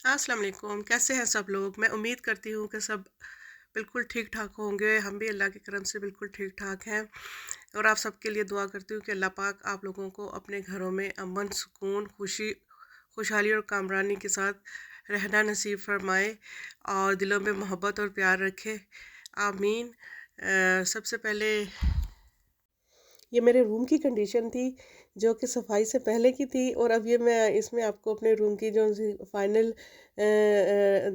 अस्सलाम वालेकुम। कैसे हैं सब लोग? मैं उम्मीद करती हूँ कि सब बिल्कुल ठीक ठाक होंगे। हम भी अल्लाह के करम से बिल्कुल ठीक ठाक हैं और आप सबके लिए दुआ करती हूँ कि अल्लाह पाक आप लोगों को अपने घरों में अमन, सुकून, खुशहाली और कामरानी के साथ रहना नसीब फरमाए और दिलों में मोहब्बत और प्यार रखे। आमीन। सबसे पहले ये मेरे रूम की कंडीशन थी जो कि सफाई से पहले की थी और अब ये मैं इसमें आपको अपने रूम की जो फाइनल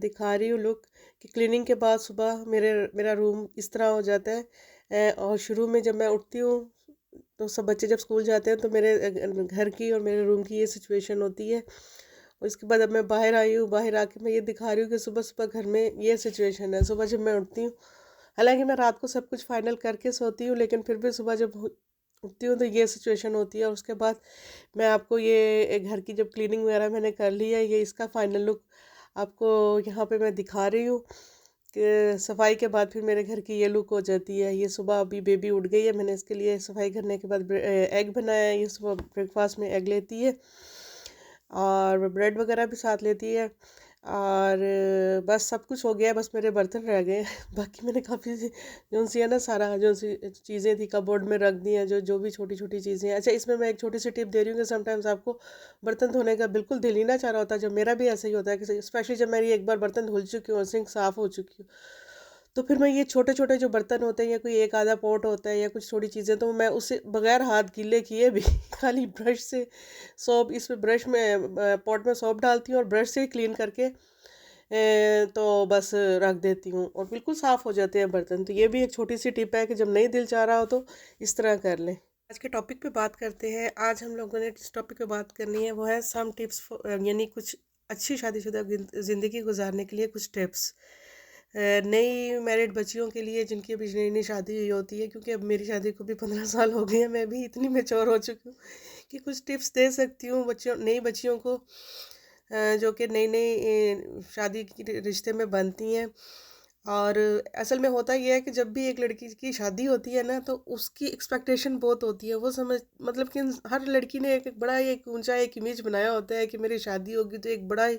दिखा रही हूँ लुक कि क्लीनिंग के बाद सुबह मेरा रूम इस तरह हो जाता है। और शुरू में जब मैं उठती हूँ तो सब बच्चे जब स्कूल जाते हैं तो मेरे घर की और मेरे रूम की ये सिचुएशन होती है। और इसके बाद अब मैं बाहर आई हूँ, बाहर आके मैं ये दिखा रही हूँ कि सुबह सुबह घर में ये सिचुएशन है। सुबह जब मैं उठती हूँ, हालांकि मैं रात को सब कुछ फाइनल करके सोती हूँ, लेकिन फिर भी सुबह जब उठती हूँ तो ये सिचुएशन होती है। और उसके बाद मैं आपको ये घर की जब क्लीनिंग वगैरह मैंने कर ली है, ये इसका फाइनल लुक आपको यहाँ पे मैं दिखा रही हूँ कि सफाई के बाद फिर मेरे घर की ये लुक हो जाती है। ये सुबह अभी बेबी उठ गई है, मैंने इसके लिए सफाई करने के बाद एग बनाया है। ये सुबह ब्रेकफास्ट में एग लेती है और ब्रेड वगैरह भी साथ लेती है। और बस सब कुछ हो गया है, बस मेरे बर्तन रह गए हैं। बाकी मैंने काफ़ी जो सी है ना, सारा जो सी चीज़ें थी कबोर्ड में रख दी हैं, जो जो भी छोटी छोटी चीज़ें हैं। अच्छा, इसमें मैं एक छोटी सी टिप दे रही हूँ कि समटाइम्स आपको बर्तन धोने का बिल्कुल दिल ही ना चाह रहा होता, जब मेरा भी ऐसा ही होता है कि स्पेशली जब मेरी एक बार बर्तन धुल चुकी हूँ और सिंक साफ़ हो चुकी हूँ, तो फिर मैं ये छोटे छोटे जो बर्तन होते हैं या कोई एक आधा पॉट होता है या कुछ थोड़ी चीज़ें, तो मैं उसे बगैर हाथ गीले किए भी खाली ब्रश से सोप इसमें ब्रश में पॉट में सोप डालती हूँ और ब्रश से क्लीन करके तो बस रख देती हूँ और बिल्कुल साफ़ हो जाते हैं बर्तन। तो ये भी एक छोटी सी टिप है कि जब नहीं दिल चाह रहा हो तो इस तरह कर लें। आज के टॉपिक पे बात करते हैं। आज हम लोगों ने जिस टॉपिक पे बात करनी है वो है सम टिप्स, यानी कुछ अच्छी शादीशुदा ज़िंदगी गुजारने के लिए कुछ टिप्स। नई मैरिड बच्चियों के लिए जिनकी अभी नई नई शादी हुई होती है, क्योंकि अब मेरी शादी को भी 15 साल हो गए हैं, मैं भी इतनी मैच्योर हो चुकी हूँ कि कुछ टिप्स दे सकती हूँ बच्चियों, नई बच्चियों को जो कि नई नई शादी की रिश्ते में बनती हैं। और असल में होता ये है कि जब भी एक लड़की की शादी होती है ना, तो उसकी एक्सपेक्टेशन बहुत होती है। वो समझ मतलब कि हर लड़की ने एक बड़ा ही एक ऊंचा एक इमेज बनाया होता है कि मेरी शादी होगी तो एक बड़ा ही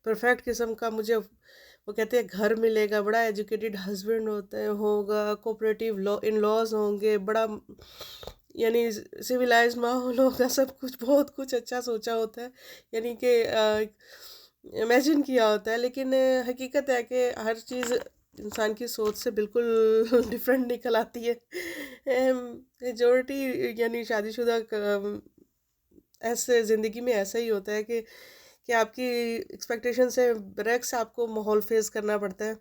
परफेक्ट किस्म का मुझे, वो कहते हैं, घर मिलेगा, बड़ा एजुकेटेड हस्बैंड होता है, होगा, कोऑपरेटिव लॉ इन लॉज होंगे, बड़ा यानी सिविलाइज्ड माहौल होगा, सब कुछ बहुत कुछ अच्छा सोचा होता है, यानी कि इमेजिन किया होता है। लेकिन हकीकत है कि हर चीज़ इंसान की सोच से बिल्कुल डिफरेंट निकल आती है। मेजोरिटी यानी शादीशुदा ऐसे ज़िंदगी में ऐसा ही होता है कि आपकी एक्सपेक्टेशन से बरक्स आपको माहौल फेस करना पड़ता है।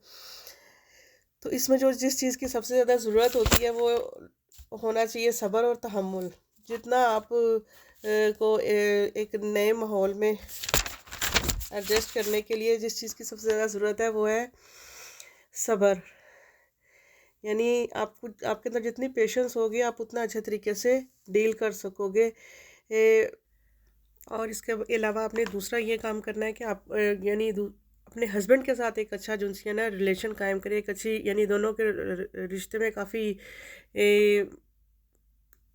तो इसमें जो जिस चीज़ की सबसे ज़्यादा ज़रूरत होती है वो होना चाहिए सब्र और तहम्मुल। जितना आप को एक नए माहौल में एडजस्ट करने के लिए जिस चीज़ की सबसे ज़्यादा ज़रूरत है वो है सब्र। यानी आपको, आपके अंदर जितनी पेशेंस होगी आप उतना अच्छे तरीके से डील कर सकोगे। और इसके अलावा आपने दूसरा ये काम करना है कि आप यानी अपने हस्बैंड के साथ एक अच्छा जो है ना रिलेशन कायम करिए, एक अच्छी, यानी दोनों के रिश्ते में काफ़ी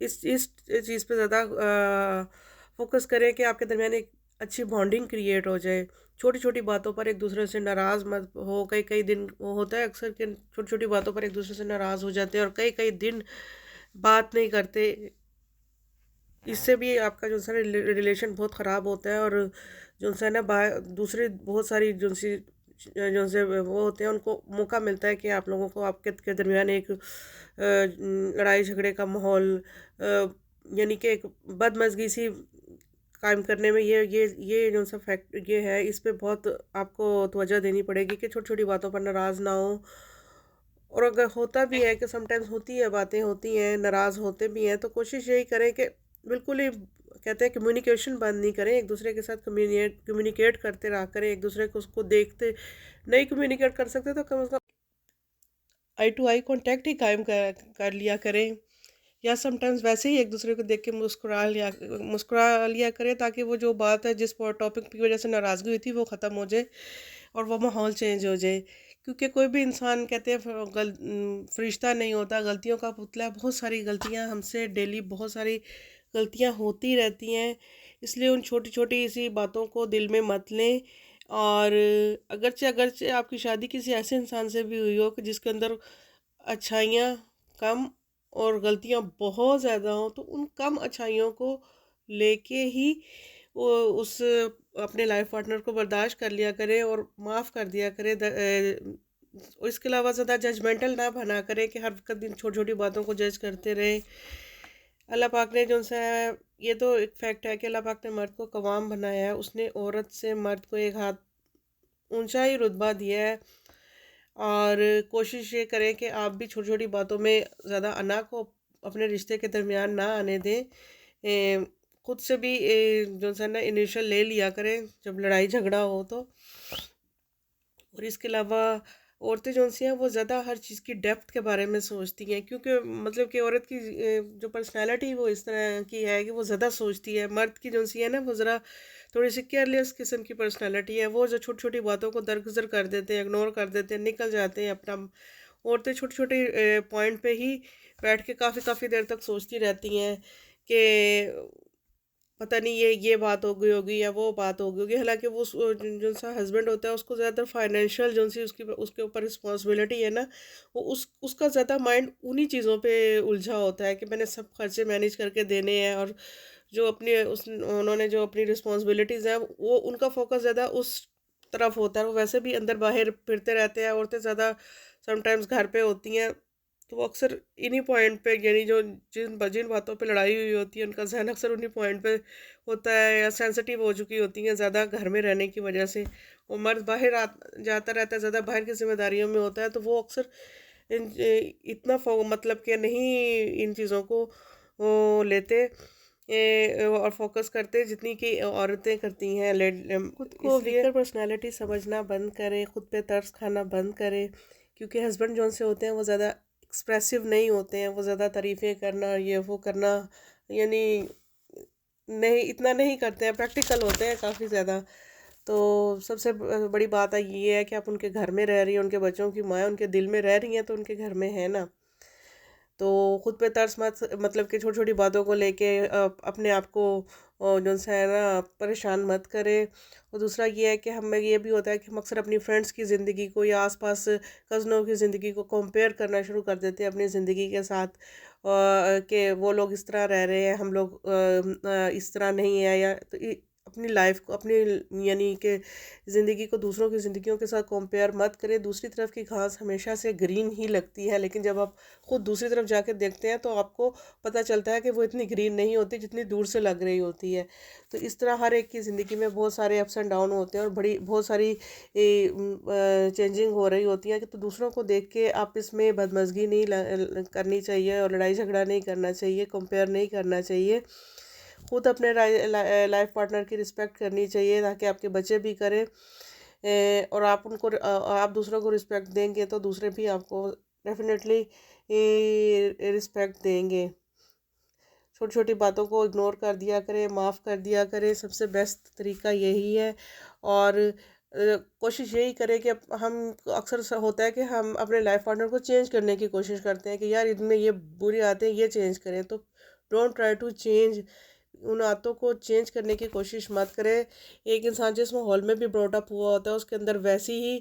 इस चीज़ पे ज़्यादा फोकस करें कि आपके दरमियान एक अच्छी बॉन्डिंग क्रिएट हो जाए। छोटी छोटी बातों पर एक दूसरे से नाराज़ मत हो। कई कई दिन वो होता है अक्सर कि छोटी छोटी बातों पर एक दूसरे से नाराज़ हो जाते हैं और कई कई दिन बात नहीं करते। इससे भी आपका जो है रिलेशन बहुत ख़राब होता है और जो है ना दूसरी बहुत सारी जो से वो होते हैं उनको मौका मिलता है कि आप लोगों को आपके के दरमियान एक लड़ाई झगड़े का माहौल, यानी कि एक बदमज़गी सी कायम करने में ये जो सा फैक्ट ये है, इस पे बहुत आपको तवज्जो देनी पड़ेगी कि छोटी छोटी बातों पर नाराज़ ना हो। और अगर होता भी है कि समटाइम्स होती है, बातें होती हैं, नाराज़ होते भी हैं, तो कोशिश यही करें कि बिल्कुल ही, कहते हैं, कम्युनिकेशन बंद नहीं करें। एक दूसरे के साथ कम्युनिकेट करते रहा करें। एक दूसरे को उसको देखते नहीं कम्युनिकेट कर सकते तो कम से कम आई टू आई कांटेक्ट ही कायम कर लिया करें। या समटाइम्स वैसे ही एक दूसरे को देख के मुस्कुरा लिया करें, ताकि वो जो बात है, जिस टॉपिक की वजह से नाराज़गी हुई थी, वो ख़त्म हो जाए और वो माहौल चेंज हो जाए। क्योंकि कोई भी इंसान, कहते हैं, फरिश्ता नहीं होता, गलतियों का पुतला है। बहुत सारी गलतियां हमसे डेली, बहुत सारी गलतियां होती रहती हैं। इसलिए उन छोटी छोटी सी बातों को दिल में मत लें और अगरचे अगरचे आपकी शादी किसी ऐसे इंसान से भी हुई हो कि जिसके अंदर अच्छाइयाँ कम और गलतियाँ बहुत ज़्यादा हों, तो उन कम अच्छाइयों को लेके ही वो उस अपने लाइफ पार्टनर को बर्दाश्त कर लिया करे और माफ़ कर दिया करे। और इसके अलावा ज़्यादा जजमेंटल ना बना करे कि हर वक़्त दिन छोटी-छोटी बातों को जज करते रहें। अल्लाह पाक ने जो सा है, ये तो एक फैक्ट है कि अल्लाह पाक ने मर्द को कवाम बनाया है, उसने औरत से मर्द को एक हाथ ऊंचा ही रुतबा दिया है। और कोशिश ये करें कि आप भी छोटी छोटी बातों में ज़्यादा अना को अपने रिश्ते के दरमियान ना आने दें। खुद से भी जो है ना इनिशियल ले लिया करें जब लड़ाई झगड़ा हो तो। और इसके अलावा औरतें जो सी हैं वो ज़्यादा हर चीज़ की डेप्थ के बारे में सोचती हैं, क्योंकि मतलब कि औरत की जो पर्सनैलिटी वो इस तरह की है कि वो ज़्यादा सोचती है। मर्द की जो सी है ना वो ज़रा थोड़ी सी केयरलेस किस्म की पर्सनैलिटी है, वो जो छोटी छोटी बातों को दरगुजर कर देते हैं, इग्नोर कर देते हैं, निकल जाते हैं अपना। औरतें छोटे छोटे पॉइंट पे ही बैठ के काफ़ी काफ़ी देर तक सोचती रहती हैं कि पता नहीं ये बात हो गई होगी या वो बात हो गई होगी। हालांकि वो जो सा हस्बैंड होता है उसको ज़्यादातर फाइनेंशियल जो सी उसकी उसके ऊपर रिस्पॉन्सिबिलिटी है ना, वो उसका ज़्यादा माइंड उन्हीं चीज़ों पे उलझा होता है कि मैंने सब खर्चे मैनेज करके देने हैं। और जो अपने उस उन्होंने जो अपनी रिस्पॉन्सिबिलिटीज़ हैं वो उनका फोकस ज़्यादा उस तरफ होता है। वो वैसे भी अंदर बाहर फिरते रहते हैं, औरतें ज़्यादा समटाइम्स घर पे होती हैं, तो वो अक्सर इन्हीं पॉइंट पे यानी जो जिन जिन बातों पे लड़ाई हुई होती है उनका जहन अक्सर उन्हीं पॉइंट पे होता है या सेंसिटिव हो चुकी होती हैं ज़्यादा घर में रहने की वजह से। वो मर्द बाहर जाता रहता है, ज़्यादा बाहर की जिम्मेदारियों में होता है, तो वो अक्सर इतना मतलब कि नहीं इन चीज़ों को वो लेते और फोकस करते जितनी कि औरतें करती हैं। खुद को इसलिए वीकर पर्सनालिटी समझना बंद करें, खुद पे तरस खाना बंद करें, क्योंकि हस्बैंड जौन से होते हैं वो ज़्यादा एक्सप्रेसिव नहीं होते हैं, वो ज़्यादा तारीफ़ें करना ये वो करना यानी नहीं इतना नहीं करते हैं, प्रैक्टिकल होते हैं काफ़ी ज़्यादा। तो सबसे बड़ी बात ये है कि आप उनके घर में रह रही हैं, उनके बच्चों की माँ उनके दिल में रह रही हैं, तो उनके घर में है ना। तो खुद पे तरस मत मतलब कि छोटी छोटी बातों को लेके अपने आप को जो सा है ना परेशान मत करें। और दूसरा ये है कि हमें ये भी होता है कि हम अक्सर अपनी फ्रेंड्स की ज़िंदगी को या आसपास कज़नों की ज़िंदगी को कंपेयर करना शुरू कर देते हैं अपनी ज़िंदगी के साथ। कि वो लोग इस तरह रह रहे हैं, हम लोग इस तरह नहीं है, या तो अपनी लाइफ को अपनी यानी कि ज़िंदगी को दूसरों की ज़िंदगियों के साथ कंपेयर मत करें। दूसरी तरफ की घास हमेशा से ग्रीन ही लगती है, लेकिन जब आप खुद दूसरी तरफ जाके देखते हैं तो आपको पता चलता है कि वो इतनी ग्रीन नहीं होती जितनी दूर से लग रही होती है। तो इस तरह हर एक की ज़िंदगी में बहुत सारे अप्स एंड डाउन होते हैं और बड़ी बहुत सारी चेंजिंग हो रही होती है कि तो दूसरों को देख के आप इसमें बदमज़गी नहीं करनी चाहिए और लड़ाई झगड़ा नहीं करना चाहिए, कंपेयर नहीं करना चाहिए। खुद अपने लाइफ पार्टनर की रिस्पेक्ट करनी चाहिए ताकि आपके बच्चे भी करें। और आप उनको आप दूसरों को रिस्पेक्ट देंगे तो दूसरे भी आपको डेफिनेटली रिस्पेक्ट देंगे। छोटी छोटी बातों को इग्नोर कर दिया करें, माफ़ कर दिया करें, सबसे बेस्ट तरीका यही है। और कोशिश यही करें कि हम अक्सर होता है कि हम अपने लाइफ पार्टनर को चेंज करने की कोशिश करते हैं कि यार इनमें ये बुरी आदतें ये चेंज करें, तो डोंट ट्राई टू चेंज। उन आदतों को चेंज करने की कोशिश मत करें। एक इंसान जिस माहौल में भी ब्रॉटअप हुआ होता है उसके अंदर वैसी ही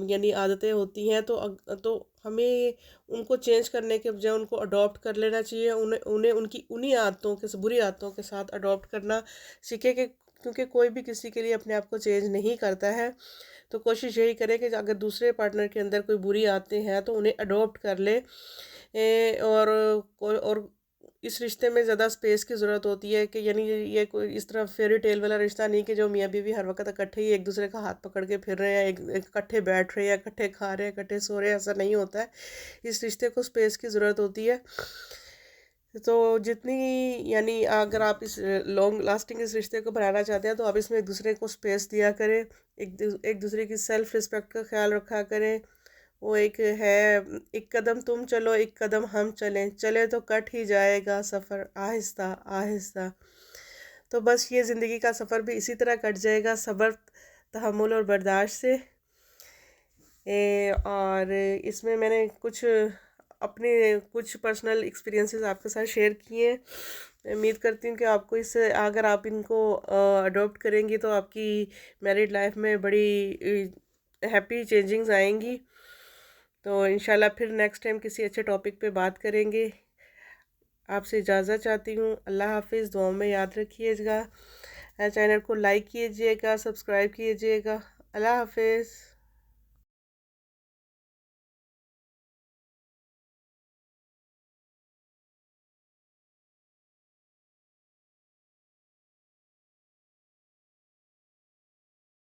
यानी आदतें होती हैं, तो हमें उनको चेंज करने के बजाय उनको अडॉप्ट कर लेना चाहिए। उन्हें उन्हें उनकी उन्हीं आदतों के बुरी आदतों के साथ अडॉप्ट करना सीखे कि क्योंकि कोई भी किसी के लिए अपने आप को चेंज नहीं करता है। तो कोशिश यही करें कि अगर दूसरे पार्टनर के अंदर कोई बुरी आदतें हैं तो उन्हें अडॉप्ट कर ले। और इस रिश्ते में ज़्यादा स्पेस की ज़रूरत होती है कि यानी ये कोई इस तरह फेरी टेल वाला रिश्ता नहीं कि जो मियाँ बीवी हर वक्त इकट्ठे ही एक दूसरे का हाथ पकड़ के फिर रहे हैं, एक इकट्ठे बैठ रहे हैं, इकट्ठे खा रहे हैं, इकट्ठे सो रहे हैं, ऐसा नहीं होता है। इस रिश्ते को स्पेस की ज़रूरत होती है। तो जितनी यानी अगर आप इस लॉन्ग लास्टिंग इस रिश्ते को बनाना चाहते हैं तो आप इसमें एक दूसरे को स्पेस दिया करें, एक दूसरे की सेल्फ रिस्पेक्ट का ख्याल रखा करें। वो एक है, एक कदम तुम चलो एक कदम हम चलें, चले तो कट ही जाएगा सफ़र आहिस्ता आहिस्ता। तो बस ये ज़िंदगी का सफ़र भी इसी तरह कट जाएगा, सब्र तहम्मुल और बर्दाश्त से। और इसमें मैंने कुछ अपने कुछ पर्सनल एक्सपीरियंसेस आपके साथ शेयर किए उम्मीद करती हूँ कि आपको इससे अगर आप इनको अडॉप्ट करेंगी तो आपकी मैरिड लाइफ में बड़ी हैप्पी चेंजिंग्स आएंगी। तो इंशाल्लाह फिर नेक्स्ट टाइम किसी अच्छे टॉपिक पे बात करेंगे। आपसे इजाज़त चाहती हूँ। अल्लाह हाफिज़। दुआओं में याद रखिएगा। चैनल को लाइक कीजिएगा, सब्सक्राइब कीजिएगा। अल्लाह हाफिज़।